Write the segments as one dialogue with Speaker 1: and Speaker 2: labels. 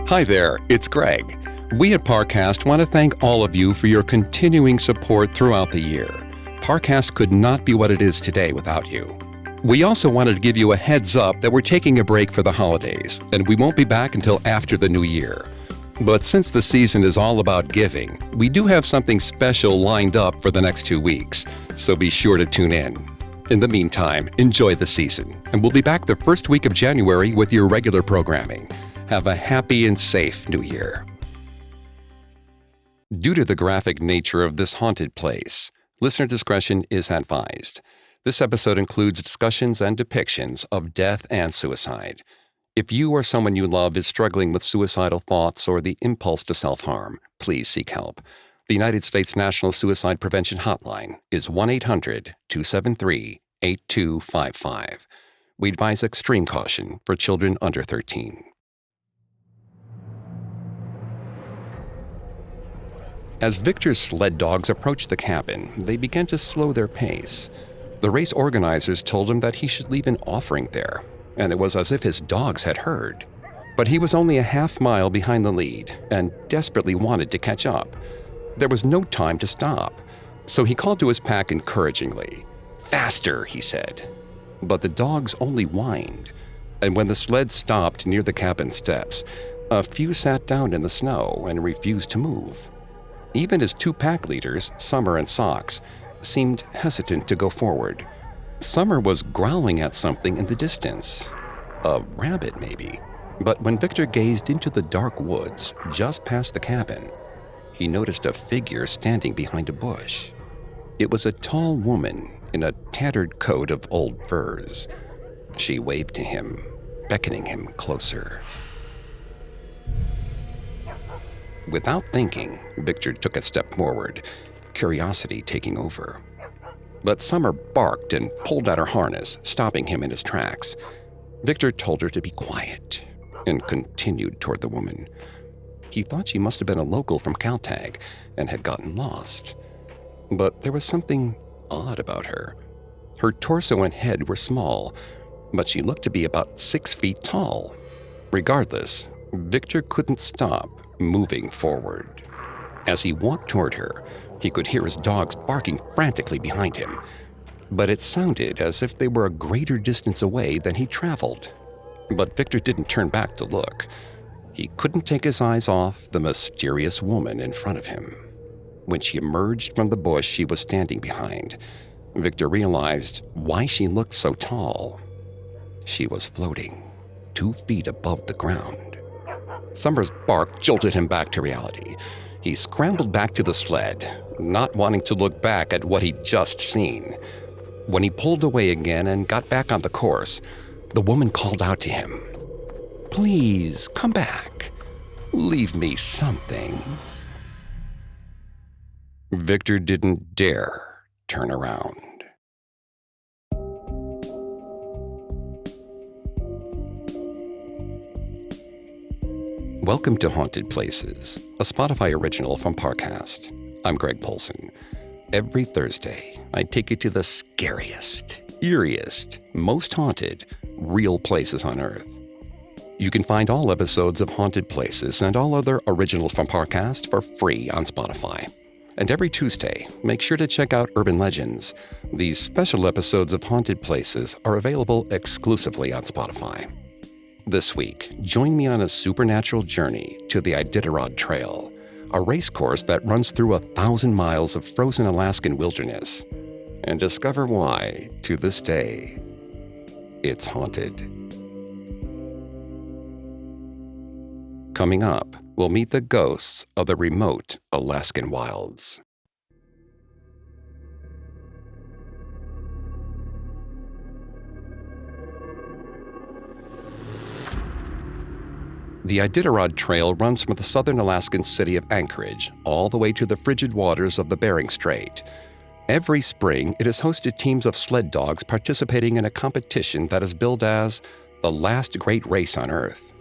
Speaker 1: Hi there, it's Greg. We at Parcast want to thank all of you for your continuing support throughout the year. Parcast could not be what it is today without you. We also wanted to give you a heads up that we're taking a break for the holidays, and we won't be back until after the new year. But since the season is all about giving, we do have something special lined up for the next 2 weeks, so be sure to tune in. In the meantime, enjoy the season, and we'll be back the first week of January with your regular programming. Have a happy and safe New Year. Due to the graphic nature of this haunted place, listener discretion is advised. This episode includes discussions and depictions of death and suicide. If you or someone you love is struggling with suicidal thoughts or the impulse to self-harm, please seek help. The United States National Suicide Prevention Hotline is 1-800-273-8255. We advise extreme caution for children under 13. As Victor's sled dogs approached the cabin, they began to slow their pace. The race organizers told him that he should leave an offering there, and it was as if his dogs had heard. But he was only a half mile behind the lead and desperately wanted to catch up. There was no time to stop, so he called to his pack encouragingly. "Faster," he said. But the dogs only whined, and when the sled stopped near the cabin steps, a few sat down in the snow and refused to move. Even his two pack leaders, Summer and Socks, seemed hesitant to go forward. Summer was growling at something in the distance. A rabbit, maybe. But when Victor gazed into the dark woods just past the cabin, he noticed a figure standing behind a bush. It was a tall woman in a tattered coat of old furs. She waved to him, beckoning him closer. Without thinking, Victor took a step forward, curiosity taking over. But Summer barked and pulled at her harness, stopping him in his tracks. Victor told her to be quiet and continued toward the woman. He thought she must have been a local from Caltag and had gotten lost. But there was something odd about her. Her torso and head were small, but she looked to be about 6 feet tall. Regardless, Victor couldn't stop moving forward. As he walked toward her, he could hear his dogs barking frantically behind him, but it sounded as if they were a greater distance away than he traveled. But Victor didn't turn back to look. He couldn't take his eyes off the mysterious woman in front of him. When she emerged from the bush she was standing behind, Victor realized why she looked so tall. She was floating 2 feet above the ground. Summer's bark jolted him back to reality. He scrambled back to the sled, not wanting to look back at what he'd just seen. When he pulled away again and got back on the course, the woman called out to him, "Please, come back. Leave me something." Victor didn't dare turn around. Welcome to Haunted Places, a Spotify original from Parcast. I'm Greg Polson. Every Thursday, I take you to the scariest, eeriest, most haunted, real places on Earth. You can find all episodes of Haunted Places and all other originals from Parcast for free on Spotify. And every Tuesday, make sure to check out Urban Legends. These special episodes of Haunted Places are available exclusively on Spotify. This week, join me on a supernatural journey to the Iditarod Trail, a race course that runs through 1,000 miles of frozen Alaskan wilderness, and discover why, to this day, it's haunted. Coming up, we'll meet the ghosts of the remote Alaskan wilds. The Iditarod Trail runs from the southern Alaskan city of Anchorage all the way to the frigid waters of the Bering Strait. Every spring, it has hosted teams of sled dogs participating in a competition that is billed as the last great race on Earth.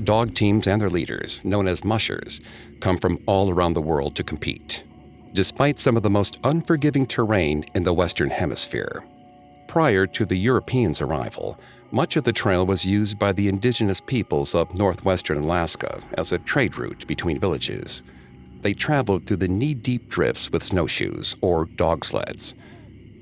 Speaker 1: Dog teams and their leaders, known as mushers, come from all around the world to compete, despite some of the most unforgiving terrain in the Western Hemisphere. Prior to the Europeans' arrival, Much of the trail was used by the indigenous peoples of northwestern Alaska as a trade route between villages. They traveled through the knee-deep drifts with snowshoes or dog-sleds.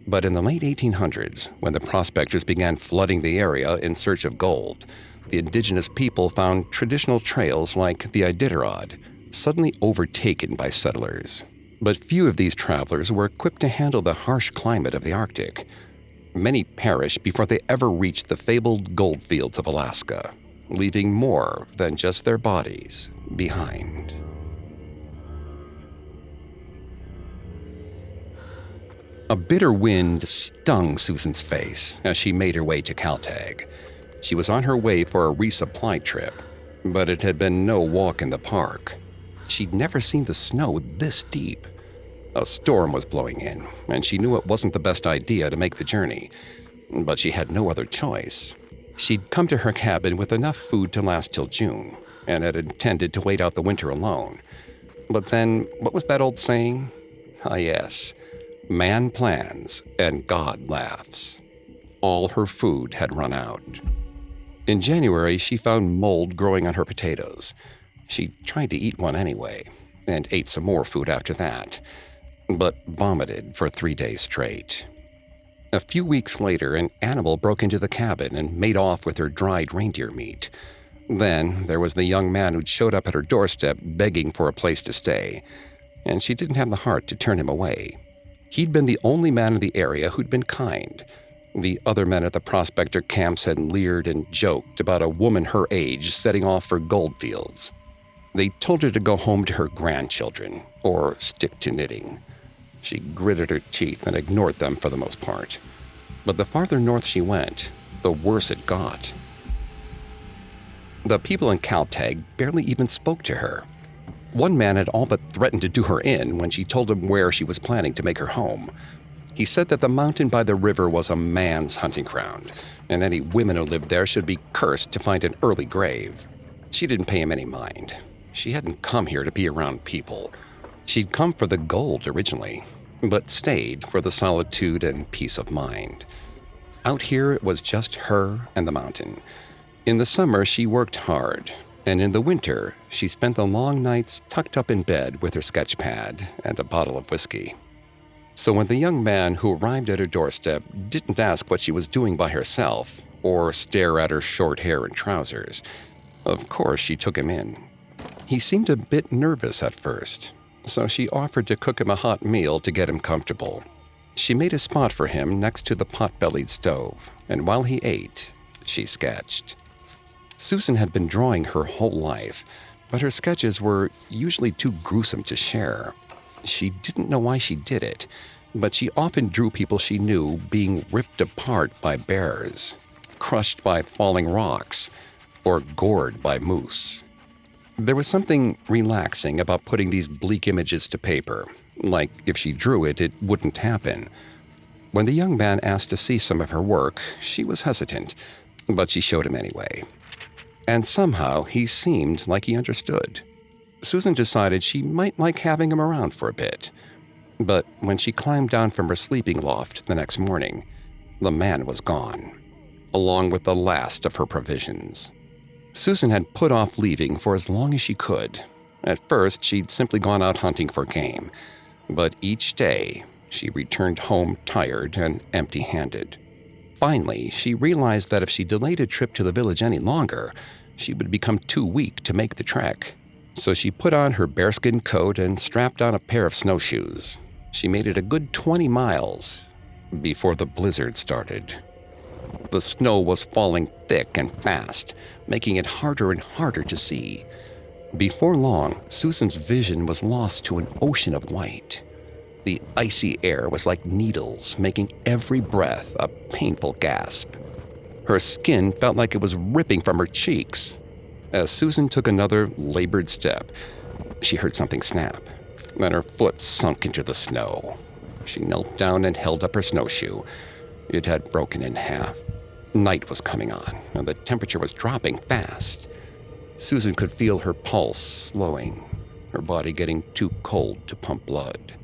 Speaker 1: But in the late 1800s, when the prospectors began flooding the area in search of gold, the indigenous people found traditional trails like the Iditarod suddenly overtaken by settlers. But few of these travelers were equipped to handle the harsh climate of the Arctic. Many perished before they ever reached the fabled gold fields of Alaska, leaving more than just their bodies behind. A bitter wind stung Susan's face as she made her way to Caltag. She was on her way for a resupply trip, but it had been no walk in the park. She'd never seen the snow this deep. A storm was blowing in, and she knew it wasn't the best idea to make the journey, but she had no other choice. She'd come to her cabin with enough food to last till June, and had intended to wait out the winter alone. But then, what was that old saying? Ah, yes. Man plans and God laughs. All her food had run out. In January, she found mold growing on her potatoes. She tried to eat one anyway, and ate some more food after that, but vomited for 3 days straight. A few weeks later, an animal broke into the cabin and made off with her dried reindeer meat. Then there was the young man who'd showed up at her doorstep begging for a place to stay, and she didn't have the heart to turn him away. He'd been the only man in the area who'd been kind. The other men at the prospector camps had leered and joked about a woman her age setting off for gold fields. They told her to go home to her grandchildren, or stick to knitting. She gritted her teeth and ignored them for the most part. But the farther north she went, the worse it got. The people in Caltag barely even spoke to her. One man had all but threatened to do her in when she told him where she was planning to make her home. He said that the mountain by the river was a man's hunting ground, and any women who lived there should be cursed to find an early grave. She didn't pay him any mind. She hadn't come here to be around people. She'd come for the gold originally, but stayed for the solitude and peace of mind. Out here, it was just her and the mountain. In the summer, she worked hard, and in the winter, she spent the long nights tucked up in bed with her sketch pad and a bottle of whiskey. So when the young man who arrived at her doorstep didn't ask what she was doing by herself or stare at her short hair and trousers, of course she took him in. He seemed a bit nervous at first, so she offered to cook him a hot meal to get him comfortable. She made a spot for him next to the pot-bellied stove, and while he ate, she sketched. Susan had been drawing her whole life, but her sketches were usually too gruesome to share. She didn't know why she did it, but she often drew people she knew being ripped apart by bears, crushed by falling rocks, or gored by moose. There was something relaxing about putting these bleak images to paper, like if she drew it, it wouldn't happen. When the young man asked to see some of her work, she was hesitant, but she showed him anyway. And somehow he seemed like he understood. Susan decided she might like having him around for a bit. But when she climbed down from her sleeping loft the next morning, the man was gone, along with the last of her provisions. Susan had put off leaving for as long as she could. At first, she'd simply gone out hunting for game, but each day she returned home tired and empty-handed. Finally, she realized that if she delayed a trip to the village any longer, she would become too weak to make the trek. So she put on her bearskin coat and strapped on a pair of snowshoes. She made it a good 20 miles before the blizzard started. The snow was falling thick and fast, making it harder and harder to see. Before long, Susan's vision was lost to an ocean of white. The icy air was like needles, making every breath a painful gasp. Her skin felt like it was ripping from her cheeks. As Susan took another labored step, she heard something snap, and her foot sunk into the snow. She knelt down and held up her snowshoe. It had broken in half. Night was coming on, and the temperature was dropping fast. Susan could feel her pulse slowing, her body getting too cold to pump blood.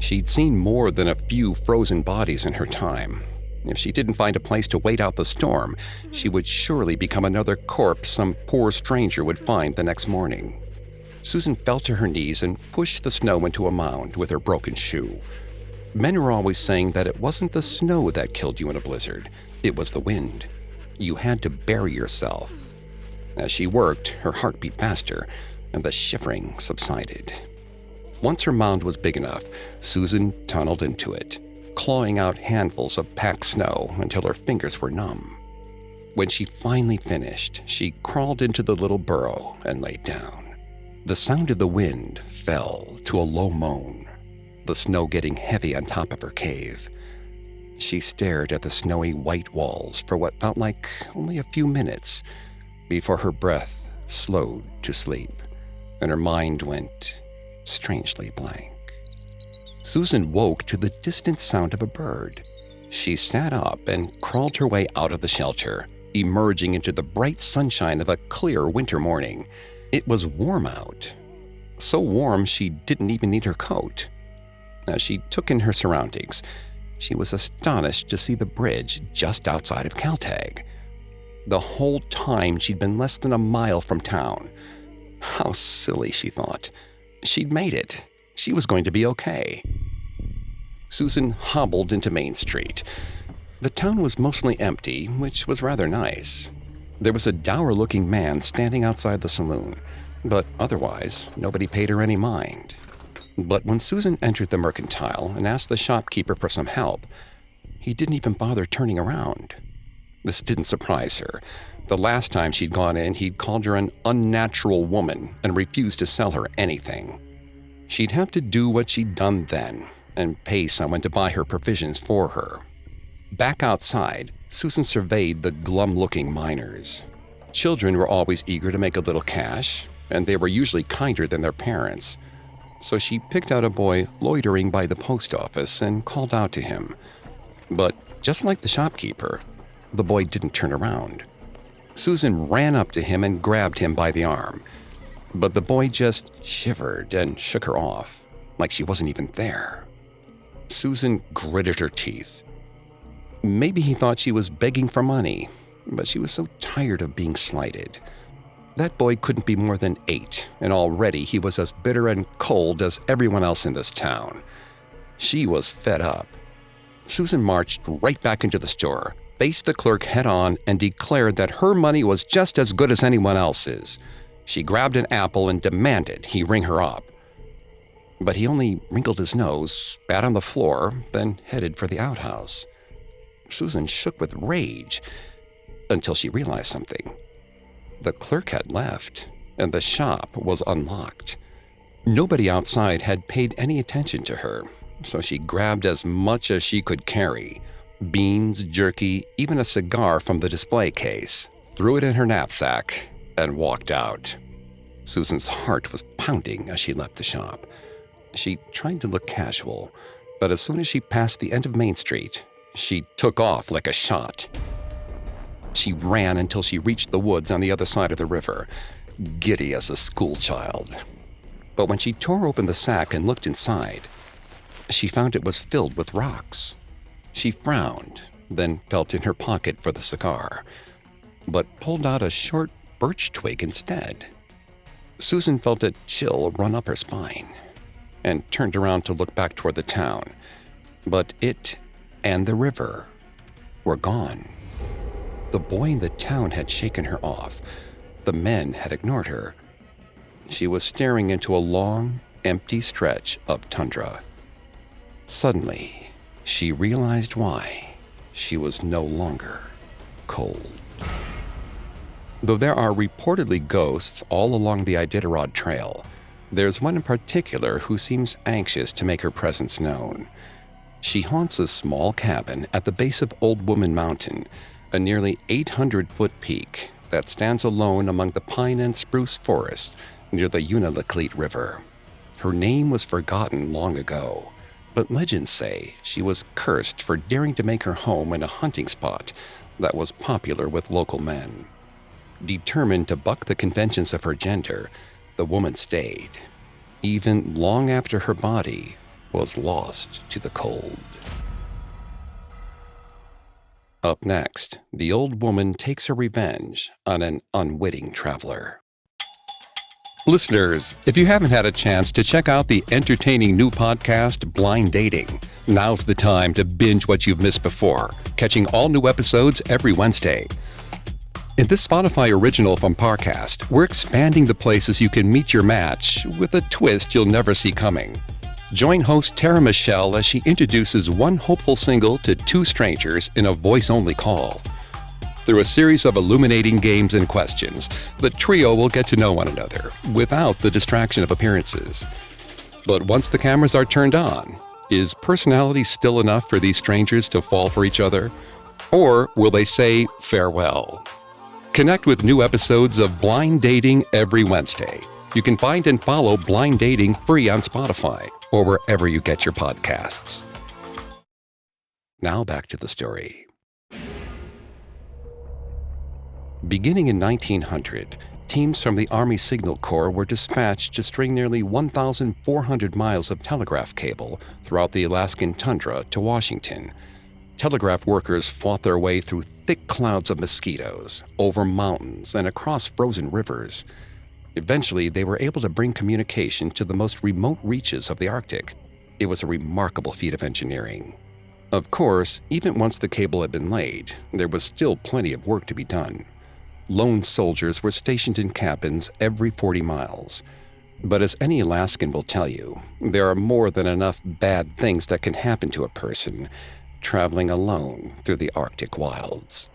Speaker 1: She'd seen more than a few frozen bodies in her time. If she didn't find a place to wait out the storm, she would surely become another corpse some poor stranger would find the next morning. Susan fell to her knees and pushed the snow into a mound with her broken shoe. Men were always saying that it wasn't the snow that killed you in a blizzard, it was the wind. You had to bury yourself. As she worked, her heart beat faster, and the shivering subsided. Once her mound was big enough, Susan tunneled into it, clawing out handfuls of packed snow until her fingers were numb. When she finally finished, she crawled into the little burrow and lay down. The sound of the wind fell to a low moan, the snow getting heavy on top of her cave. She stared at the snowy white walls for what felt like only a few minutes before her breath slowed to sleep and her mind went strangely blank. Susan woke to the distant sound of a bird. She sat up and crawled her way out of the shelter, emerging into the bright sunshine of a clear winter morning. It was warm out, so warm she didn't even need her coat. As she took in her surroundings, she was astonished to see the bridge just outside of Caltag. The whole time she'd been less than a mile from town. How silly, she thought. She'd made it. She was going to be okay. Susan hobbled into Main Street. The town was mostly empty, which was rather nice. There was a dour-looking man standing outside the saloon, but otherwise, nobody paid her any mind. But when Susan entered the mercantile and asked the shopkeeper for some help, he didn't even bother turning around. This didn't surprise her. The last time she'd gone in, he'd called her an unnatural woman and refused to sell her anything. She'd have to do what she'd done then and pay someone to buy her provisions for her. Back outside, Susan surveyed the glum-looking miners. Children were always eager to make a little cash, and they were usually kinder than their parents. So she picked out a boy loitering by the post office and called out to him. But just like the shopkeeper, the boy didn't turn around. Susan ran up to him and grabbed him by the arm. But the boy just shivered and shook her off, like she wasn't even there. Susan gritted her teeth. Maybe he thought she was begging for money, but she was so tired of being slighted. That boy couldn't be more than 8, and already he was as bitter and cold as everyone else in this town. She was fed up. Susan marched right back into the store, faced the clerk head-on, and declared that her money was just as good as anyone else's. She grabbed an apple and demanded he ring her up. But he only wrinkled his nose, spat on the floor, then headed for the outhouse. Susan shook with rage until she realized something. The clerk had left, and the shop was unlocked. Nobody outside had paid any attention to her, so she grabbed as much as she could carry. Beans, jerky, even a cigar from the display case, threw it in her knapsack, and walked out. Susan's heart was pounding as she left the shop. She tried to look casual, but as soon as she passed the end of Main Street, she took off like a shot. She ran until she reached the woods on the other side of the river, giddy as a schoolchild. But when she tore open the sack and looked inside, she found it was filled with rocks. She frowned, then felt in her pocket for the cigar, but pulled out a short birch twig instead. Susan felt a chill run up her spine and turned around to look back toward the town, but it and the river were gone. The boy in the town had shaken her off. The men had ignored her. She was staring into a long, empty stretch of tundra. Suddenly, she realized why she was no longer cold. Though there are reportedly ghosts all along the Iditarod Trail, there's one in particular who seems anxious to make her presence known. She haunts a small cabin at the base of Old Woman Mountain, a nearly 800-foot peak that stands alone among the pine and spruce forests near the Unalakleet River. Her name was forgotten long ago, but legends say she was cursed for daring to make her home in a hunting spot that was popular with local men. Determined to buck the conventions of her gender, the woman stayed, even long after her body was lost to the cold. Up next, the old woman takes her revenge on an unwitting traveler. Listeners, if you haven't had a chance to check out the entertaining new podcast, Blind Dating, now's the time to binge what you've missed before, catching all new episodes every Wednesday. In this Spotify original from Parcast, we're expanding the places you can meet your match with a twist you'll never see coming. Join host Tara Michelle as she introduces one hopeful single to two strangers in a voice-only call. Through a series of illuminating games and questions, the trio will get to know one another without the distraction of appearances. But once the cameras are turned on, is personality still enough for these strangers to fall for each other? Or will they say farewell? Connect with new episodes of Blind Dating every Wednesday. You can find and follow Blind Dating free on Spotify or wherever you get your podcasts. Now back to the story. Beginning in 1900, teams from the Army Signal Corps were dispatched to string nearly 1,400 miles of telegraph cable throughout the Alaskan tundra to Washington. Telegraph workers fought their way through thick clouds of mosquitoes, over mountains, and across frozen rivers. Eventually, they were able to bring communication to the most remote reaches of the Arctic. It was a remarkable feat of engineering. Of course, even once the cable had been laid, there was still plenty of work to be done. Lone soldiers were stationed in cabins every 40 miles. But as any Alaskan will tell you, there are more than enough bad things that can happen to a person traveling alone through the Arctic wilds.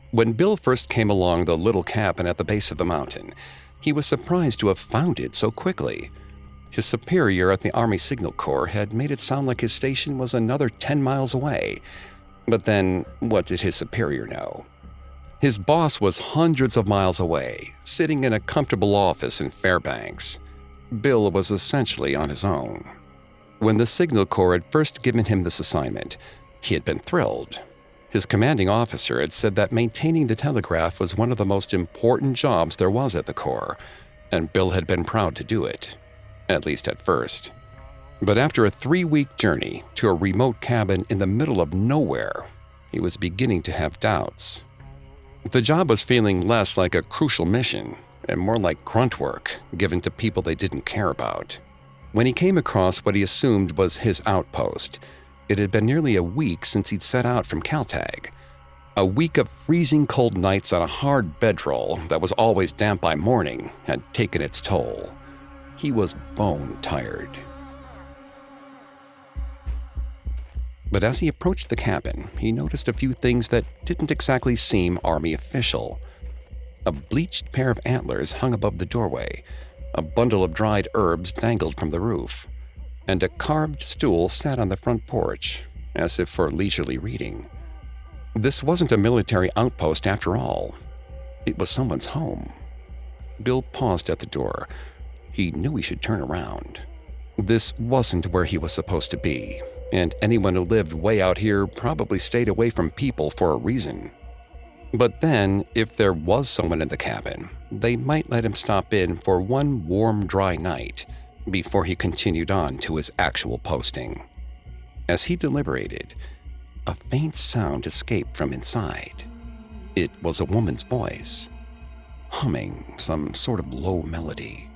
Speaker 1: When Bill first came along the little cabin at the base of the mountain, he was surprised to have found it so quickly. His superior at the Army Signal Corps had made it sound like his station was another 10 miles away. But then, what did his superior know? His boss was hundreds of miles away, sitting in a comfortable office in Fairbanks. Bill was essentially on his own. When the Signal Corps had first given him this assignment, he had been thrilled. His commanding officer had said that maintaining the telegraph was one of the most important jobs there was at the Corps, and Bill had been proud to do it, at least at first. But after a 3-week journey to a remote cabin in the middle of nowhere, he was beginning to have doubts. The job was feeling less like a crucial mission and more like grunt work given to people they didn't care about. When he came across what he assumed was his outpost, it had been nearly a week since he'd set out from Caltag. A week of freezing cold nights on a hard bedroll that was always damp by morning had taken its toll. He was bone tired. But as he approached the cabin, he noticed a few things that didn't exactly seem Army official. A bleached pair of antlers hung above the doorway, a bundle of dried herbs dangled from the roof, and a carved stool sat on the front porch, as if for leisurely reading. This wasn't a military outpost after all. It was someone's home. Bill paused at the door. He knew he should turn around. This wasn't where he was supposed to be, and anyone who lived way out here probably stayed away from people for a reason. But then, if there was someone in the cabin, they might let him stop in for one warm, dry night before he continued on to his actual posting. As he deliberated, a faint sound escaped from inside. It was a woman's voice, humming some sort of low melody.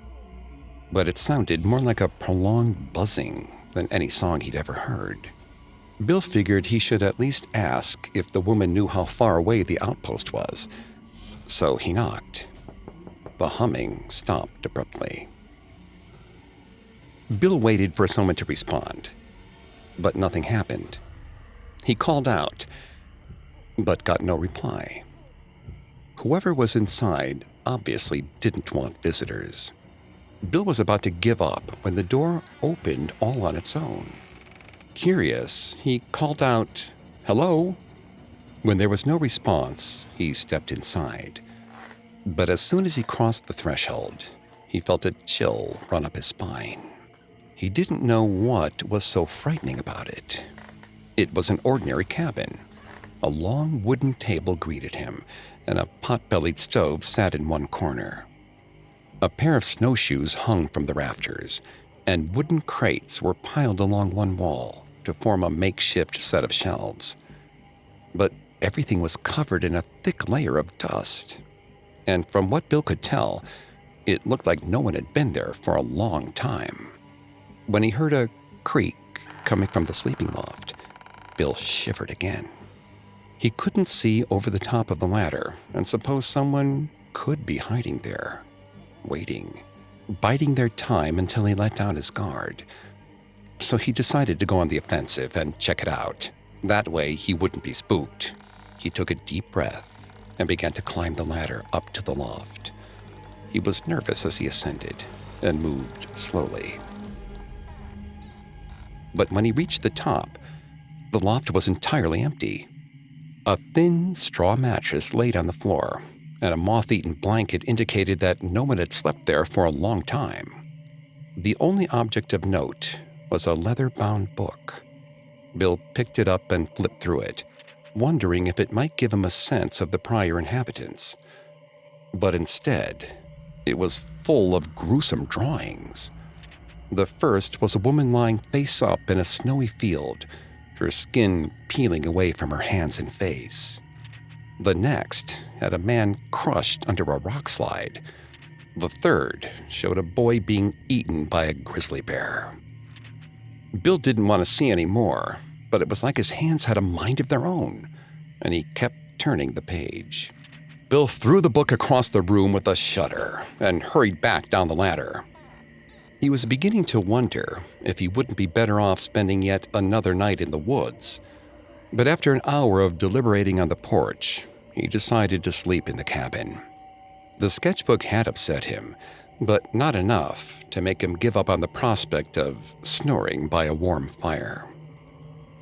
Speaker 1: But it sounded more like a prolonged buzzing than any song he'd ever heard. Bill figured he should at least ask if the woman knew how far away the outpost was, so he knocked. The humming stopped abruptly. Bill waited for someone to respond, but nothing happened. He called out, but got no reply. Whoever was inside obviously didn't want visitors. Bill was about to give up when the door opened all on its own. Curious, he called out, "Hello?" When there was no response, he stepped inside. But as soon as he crossed the threshold, he felt a chill run up his spine. He didn't know what was so frightening about it. It was an ordinary cabin. A long wooden table greeted him, and a pot-bellied stove sat in one corner. A pair of snowshoes hung from the rafters, and wooden crates were piled along one wall to form a makeshift set of shelves. but everything was covered in a thick layer of dust. And from what Bill could tell, it looked like no one had been there for a long time. When he heard a creak coming from the sleeping loft, Bill shivered again. He couldn't see over the top of the ladder and supposed someone could be hiding there, waiting, biding their time until he let down his guard. So he decided to go on the offensive and check it out. That way he wouldn't be spooked. He took a deep breath and began to climb the ladder up to the loft. He was nervous as he ascended and moved slowly. But when he reached the top, the loft was entirely empty. A thin straw mattress laid on the floor, and a moth-eaten blanket indicated that no one had slept there for a long time. The only object of note was a leather-bound book. Bill picked it up and flipped through it, wondering if it might give him a sense of the prior inhabitants. But instead, it was full of gruesome drawings. The first was a woman lying face up in a snowy field, her skin peeling away from her hands and face. The next had a man crushed under a rock slide. The third showed a boy being eaten by a grizzly bear. Bill didn't want to see any more, but it was like his hands had a mind of their own, and he kept turning the page. Bill threw the book across the room with a shudder and hurried back down the ladder. He was beginning to wonder if he wouldn't be better off spending yet another night in the woods. But after an hour of deliberating on the porch, he decided to sleep in the cabin. The sketchbook had upset him, but not enough to make him give up on the prospect of snoring by a warm fire.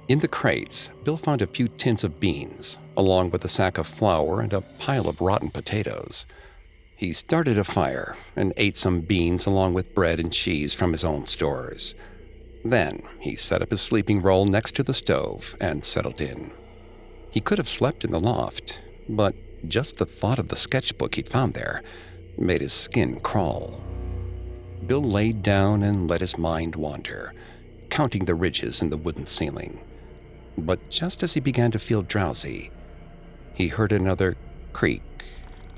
Speaker 1: In the crates, Bill found a few tins of beans, along with a sack of flour and a pile of rotten potatoes. He started a fire and ate some beans along with bread and cheese from his own stores. Then he set up his sleeping roll next to the stove and settled in. He could have slept in the loft, but just the thought of the sketchbook he'd found there made his skin crawl. Bill laid down and let his mind wander, counting the ridges in the wooden ceiling. But just as he began to feel drowsy, he heard another creak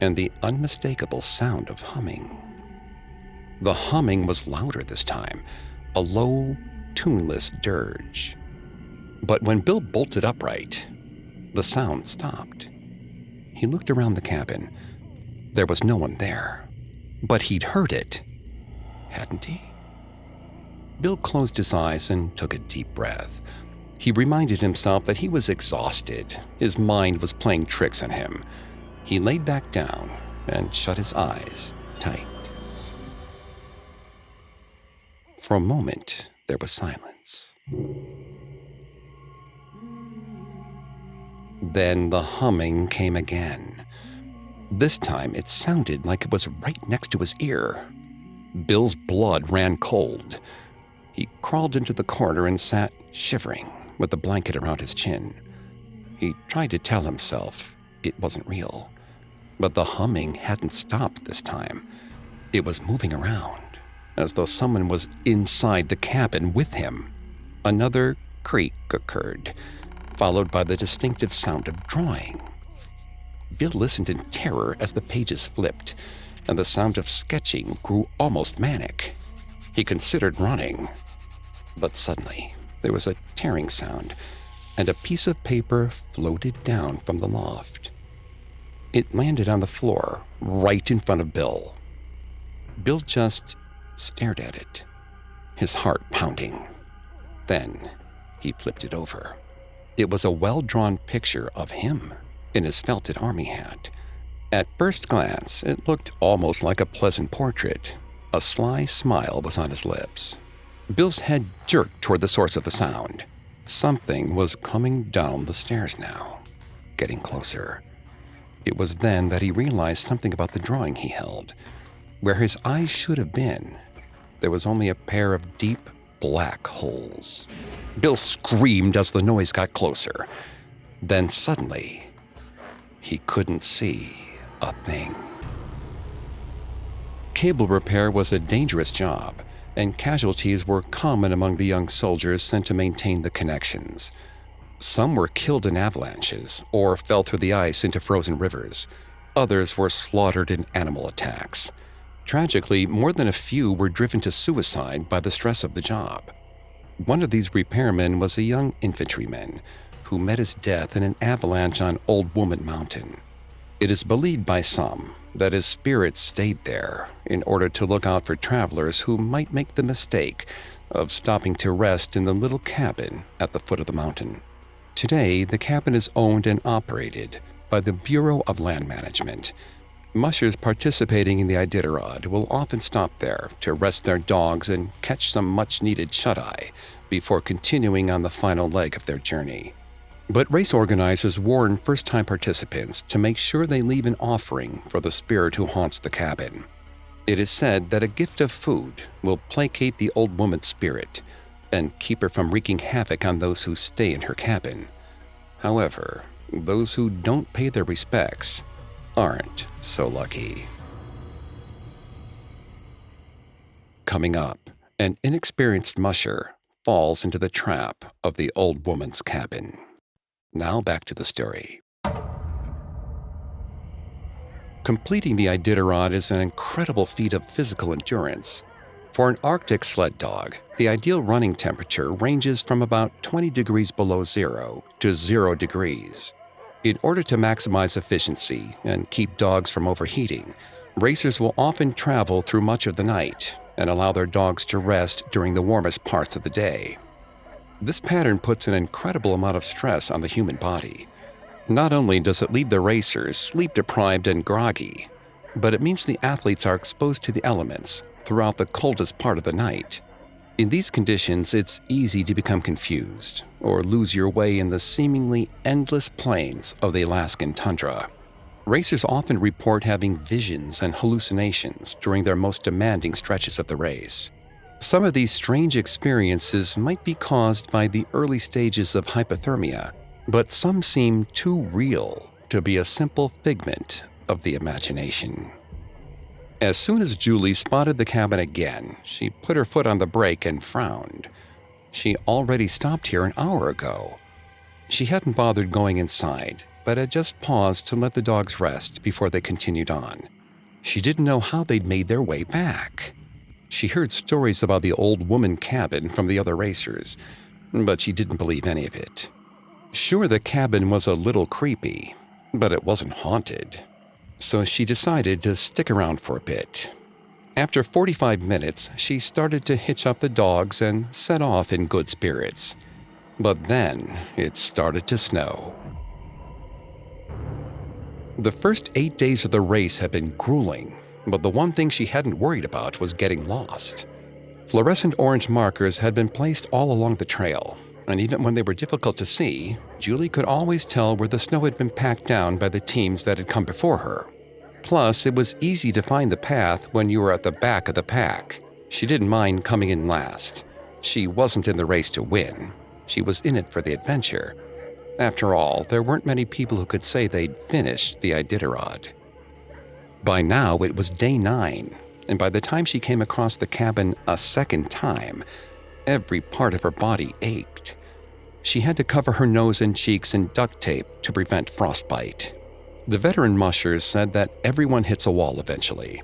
Speaker 1: and the unmistakable sound of humming. The humming was louder this time, a low, tuneless dirge. But when Bill bolted upright, the sound stopped. He looked around the cabin. There was no one there, but he'd heard it, hadn't he? Bill closed his eyes and took a deep breath. He reminded himself that he was exhausted. His mind was playing tricks on him. He laid back down and shut his eyes tight. For a moment, there was silence. Then the humming came again. This time, it sounded like it was right next to his ear. Bill's blood ran cold. He crawled into the corner and sat shivering with the blanket around his chin. He tried to tell himself it wasn't real, but the humming hadn't stopped this time. It was moving around, as though someone was inside the cabin with him. Another creak occurred, followed by the distinctive sound of drawing. Bill listened in terror as the pages flipped, and the sound of sketching grew almost manic. He considered running, but suddenly there was a tearing sound, and a piece of paper floated down from the loft. It landed on the floor right in front of Bill. Bill just stared at it, his heart pounding. Then he flipped it over. It was a well-drawn picture of him in his felted army hat. At first glance, it looked almost like a pleasant portrait. A sly smile was on his lips. Bill's head jerked toward the source of the sound. Something was coming down the stairs now, getting closer. It was then that he realized something about the drawing he held. Where his eyes should have been, there was only a pair of deep black holes. Bill screamed as the noise got closer. Then suddenly, he couldn't see a thing. Cable repair was a dangerous job, and casualties were common among the young soldiers sent to maintain the connections. Some were killed in avalanches or fell through the ice into frozen rivers. Others were slaughtered in animal attacks. Tragically, more than a few were driven to suicide by the stress of the job. One of these repairmen was a young infantryman who met his death in an avalanche on Old Woman Mountain. It is believed by some that his spirit stayed there in order to look out for travelers who might make the mistake of stopping to rest in the little cabin at the foot of the mountain. Today, the cabin is owned and operated by the Bureau of Land Management. Mushers participating in the Iditarod will often stop there to rest their dogs and catch some much-needed shut-eye before continuing on the final leg of their journey. But race organizers warn first-time participants to make sure they leave an offering for the spirit who haunts the cabin. It is said that a gift of food will placate the old woman's spirit and keep her from wreaking havoc on those who stay in her cabin. However, those who don't pay their respects aren't so lucky. Coming up, an inexperienced musher falls into the trap of the old woman's cabin. Now back to the story. Completing the Iditarod is an incredible feat of physical endurance. For an Arctic sled dog, the ideal running temperature ranges from about 20 degrees below zero to 0 degrees. In order to maximize efficiency and keep dogs from overheating, racers will often travel through much of the night and allow their dogs to rest during the warmest parts of the day. This pattern puts an incredible amount of stress on the human body. Not only does it leave the racers sleep-deprived and groggy, but it means the athletes are exposed to the elements throughout the coldest part of the night. In these conditions, it's easy to become confused or lose your way in the seemingly endless plains of the Alaskan tundra. Racers often report having visions and hallucinations during their most demanding stretches of the race. Some of these strange experiences might be caused by the early stages of hypothermia, but some seem too real to be a simple figment of the imagination. As soon as Julie spotted the cabin again, she put her foot on the brake and frowned. She already stopped here an hour ago. She hadn't bothered going inside, but had just paused to let the dogs rest before they continued on. She didn't know how they'd made their way back. She heard stories about the old woman cabin from the other racers, but she didn't believe any of it. Sure, the cabin was a little creepy, but it wasn't haunted. So she decided to stick around for a bit. After 45 minutes, she started to hitch up the dogs and set off in good spirits. But then it started to snow. The first 8 days of the race had been grueling, but the one thing she hadn't worried about was getting lost. Fluorescent orange markers had been placed all along the trail, and even when they were difficult to see, Julie could always tell where the snow had been packed down by the teams that had come before her. Plus, it was easy to find the path when you were at the back of the pack. She didn't mind coming in last. She wasn't in the race to win. She was in it for the adventure. After all, there weren't many people who could say they'd finished the Iditarod. By now, it was day 9, and by the time she came across the cabin a second time, every part of her body ached. She had to cover her nose and cheeks in duct tape to prevent frostbite. The veteran mushers said that everyone hits a wall eventually.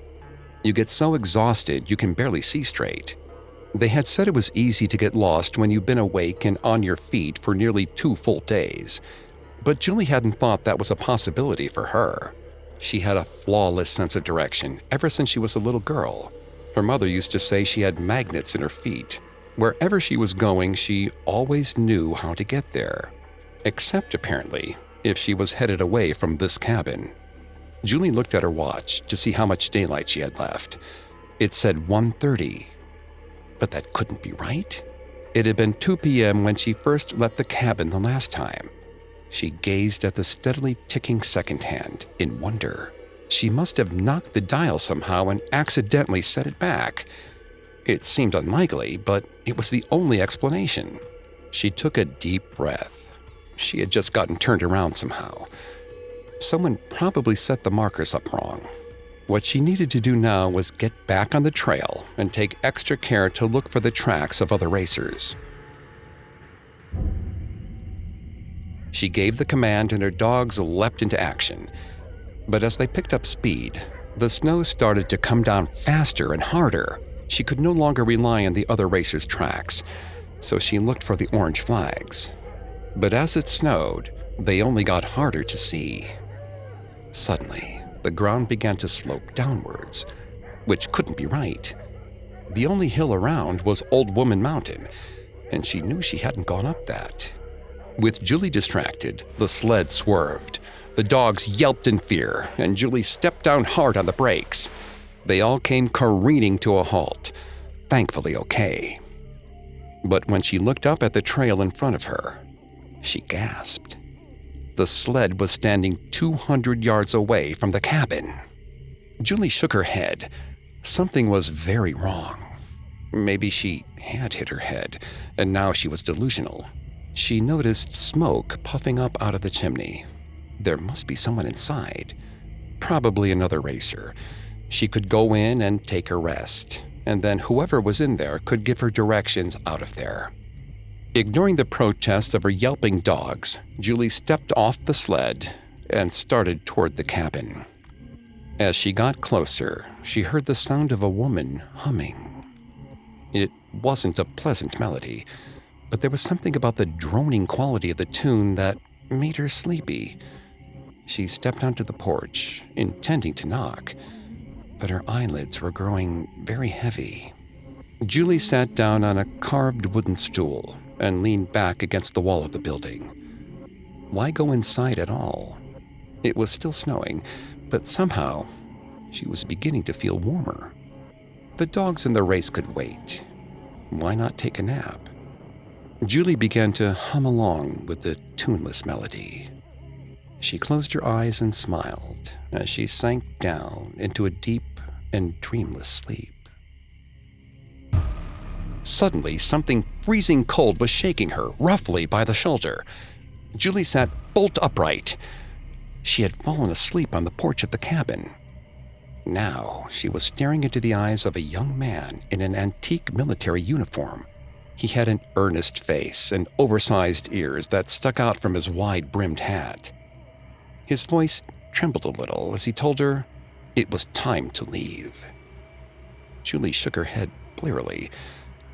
Speaker 1: You get so exhausted you can barely see straight. They had said it was easy to get lost when you've been awake and on your feet for nearly 2 full days. But Julie hadn't thought that was a possibility for her. She had a flawless sense of direction ever since she was a little girl. Her mother used to say she had magnets in her feet. Wherever she was going, she always knew how to get there. Except, apparently, if she was headed away from this cabin. Julie looked at her watch to see how much daylight she had left. It said 1:30. But that couldn't be right. It had been 2 p.m. when she first left the cabin the last time. She gazed at the steadily ticking second hand in wonder. She must have knocked the dial somehow and accidentally set it back. It seemed unlikely, but it was the only explanation. She took a deep breath. She had just gotten turned around somehow. Someone probably set the markers up wrong. What she needed to do now was get back on the trail and take extra care to look for the tracks of other racers. She gave the command and her dogs leapt into action. But as they picked up speed, the snow started to come down faster and harder. She could no longer rely on the other racers' tracks, so she looked for the orange flags. But as it snowed, they only got harder to see. Suddenly, the ground began to slope downwards, which couldn't be right. The only hill around was Old Woman Mountain, and she knew she hadn't gone up that. With Julie distracted, the sled swerved. The dogs yelped in fear, and Julie stepped down hard on the brakes. They all came careening to a halt, thankfully okay. But when she looked up at the trail in front of her, she gasped. The sled was standing 200 yards away from the cabin. Julie shook her head. Something was very wrong. Maybe she had hit her head, and now she was delusional. She noticed smoke puffing up out of the chimney. There must be someone inside. Probably another racer. She could go in and take a rest, and then whoever was in there could give her directions out of there. Ignoring the protests of her yelping dogs, Julie stepped off the sled and started toward the cabin. As she got closer, she heard the sound of a woman humming. It wasn't a pleasant melody, but there was something about the droning quality of the tune that made her sleepy. She stepped onto the porch, intending to knock, but her eyelids were growing very heavy. Julie sat down on a carved wooden stool and leaned back against the wall of the building. Why go inside at all? It was still snowing, but somehow she was beginning to feel warmer. The dogs in the race could wait. Why not take a nap? Julie began to hum along with the tuneless melody. She closed her eyes and smiled as she sank down into a deep and dreamless sleep. Suddenly, something freezing cold was shaking her roughly by the shoulder. Julie sat bolt upright. She had fallen asleep on the porch of the cabin. Now she was staring into the eyes of a young man in an antique military uniform. He had an earnest face and oversized ears that stuck out from his wide-brimmed hat. His voice trembled a little as he told her it was time to leave. Julie shook her head blearily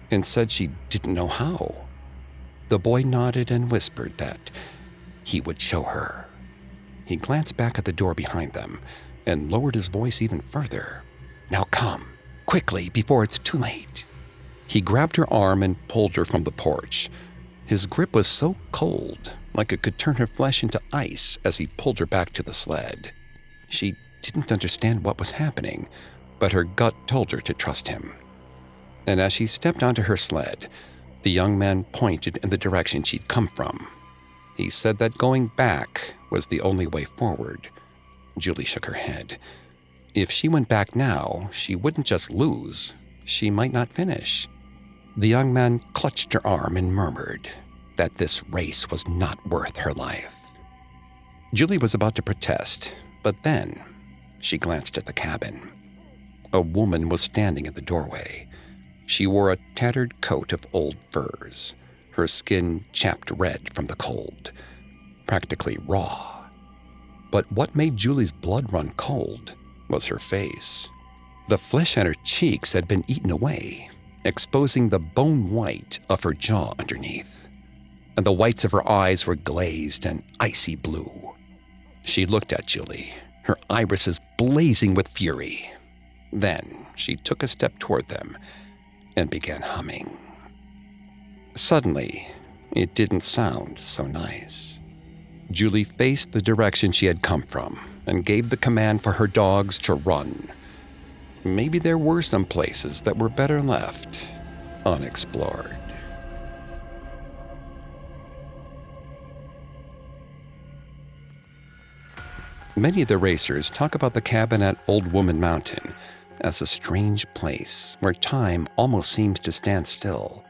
Speaker 1: and said she didn't know how. The boy nodded and whispered that he would show her. He glanced back at the door behind them and lowered his voice even further. "Now come, quickly, before it's too late." He grabbed her arm and pulled her from the porch. His grip was so cold, like it could turn her flesh into ice as he pulled her back to the sled. She didn't understand what was happening, but her gut told her to trust him. And as she stepped onto her sled, the young man pointed in the direction she'd come from. He said that going back was the only way forward. Julie shook her head. If she went back now, she wouldn't just lose, she might not finish. The young man clutched her arm and murmured that this race was not worth her life. Julie was about to protest, but then she glanced at the cabin. A woman was standing in the doorway. She wore a tattered coat of old furs, her skin chapped red from the cold, practically raw. But what made Julie's blood run cold was her face. The flesh on her cheeks had been eaten away, exposing the bone white of her jaw underneath, and the whites of her eyes were glazed and icy blue. She looked at Julie, her irises blazing with fury. Then she took a step toward them and began humming. Suddenly, it didn't sound so nice. Julie faced the direction she had come from and gave the command for her dogs to run. Maybe there were some places that were better left unexplored. Many of the racers talk about the cabin at Old Woman Mountain as a strange place where time almost seems to stand still.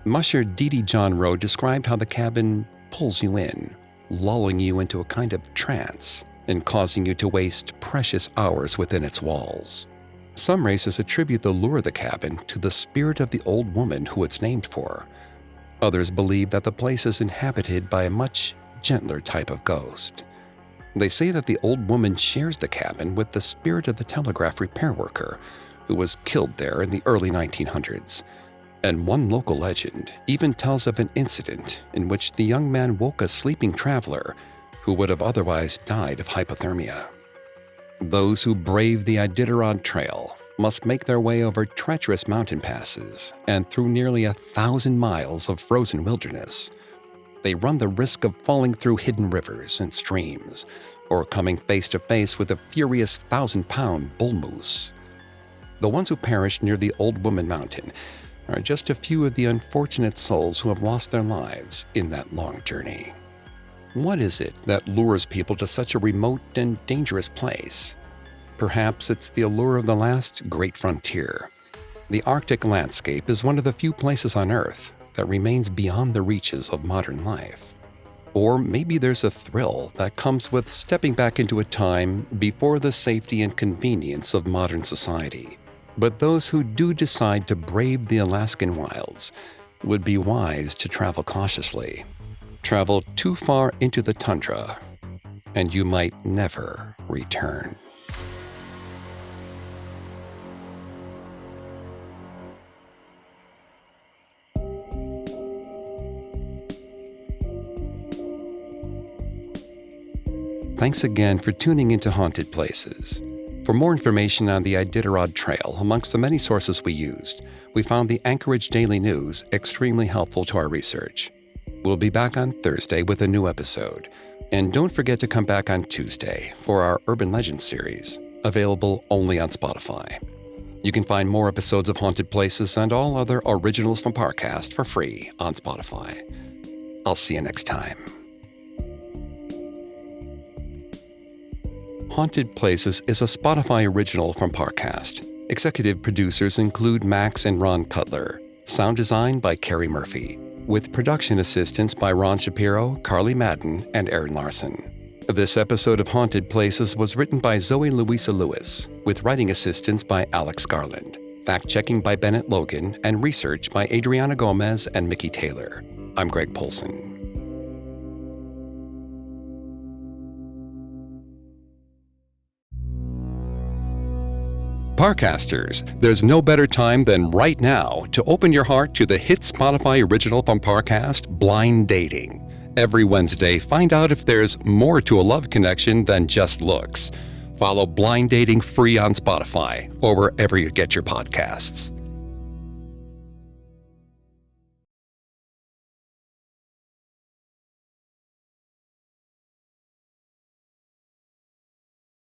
Speaker 1: Musher Didi John Rowe described how the cabin pulls you in, lulling you into a kind of trance and causing you to waste precious hours within its walls. Some races attribute the lure of the cabin to the spirit of the old woman who it's named for. Others believe that the place is inhabited by a much gentler type of ghost. They say that the old woman shares the cabin with the spirit of the telegraph repair worker who was killed there in the early 1900s. And one local legend even tells of an incident in which the young man woke a sleeping traveler who would have otherwise died of hypothermia. Those who brave the Iditarod Trail must make their way over treacherous mountain passes and through nearly 1,000 miles of frozen wilderness. They run the risk of falling through hidden rivers and streams, or coming face to face with a furious 1,000-pound bull moose. The ones who perished near the Old Woman Mountain are just a few of the unfortunate souls who have lost their lives in that long journey. What is it that lures people to such a remote and dangerous place? Perhaps it's the allure of the last great frontier. The Arctic landscape is one of the few places on Earth that remains beyond the reaches of modern life. Or maybe there's a thrill that comes with stepping back into a time before the safety and convenience of modern society. But those who do decide to brave the Alaskan wilds would be wise to travel cautiously. Travel too far into the tundra, and you might never return. Thanks again for tuning into Haunted Places. For more information on the Iditarod Trail, amongst the many sources we used, we found the Anchorage Daily News extremely helpful to our research. We'll be back on Thursday with a new episode. And don't forget to come back on Tuesday for our Urban Legends series, available only on Spotify. You can find more episodes of Haunted Places and all other originals from Parcast for free on Spotify. I'll see you next time. Haunted Places is a Spotify original from Parcast. Executive producers include Max and Ron Cutler. Sound design by Carrie Murphy. With production assistance by Ron Shapiro, Carly Madden, and Aaron Larson. This episode of Haunted Places was written by Zoe Louisa Lewis, with writing assistance by Alex Garland, fact-checking by Bennett Logan, and research by Adriana Gomez and Mickey Taylor. I'm Greg Polson. Parcasters, there's no better time than right now to open your heart to the hit Spotify original from Parcast, Blind Dating. Every Wednesday, find out if there's more to a love connection than just looks. Follow Blind Dating free on Spotify or wherever you get your podcasts.